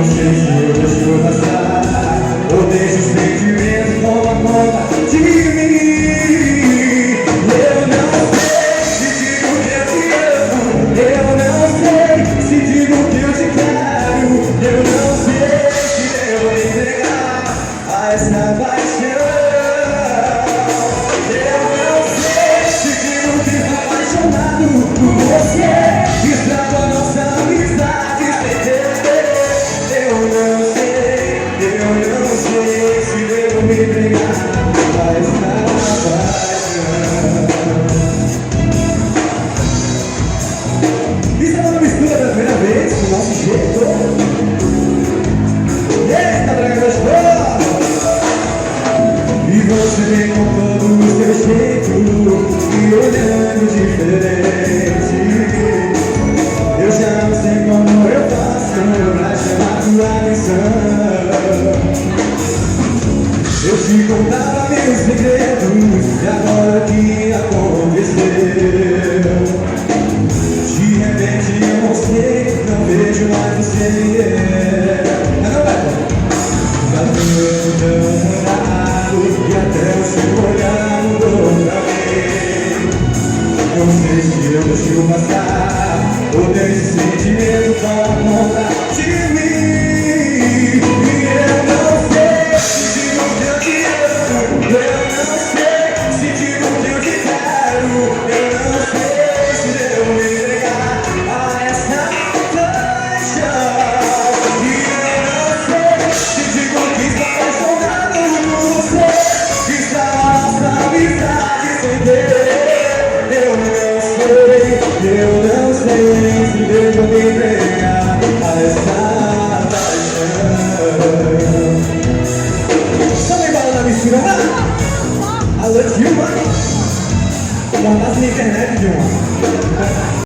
não sei se eu deixo passar ou deixo os sentimentos tomar conta de mim. Eu não sei se digo que eu te amo, eu não sei se digo que eu te quero, eu não sei se devo me entregar a essa paixão. Eu não sei se digo que tô apaixonado por você, estrago a nossa amizade sem querer. Eu não sei se devo me entregar a essa paixão. Isso é uma mistura da primeira vez, do nosso jeito. Eita, draga gostou! E você vem com todo o seu jeito, me olhando diferente. Eu já não sei como eu faço pra chamar tua atenção. Eu te contava meus segredos e agora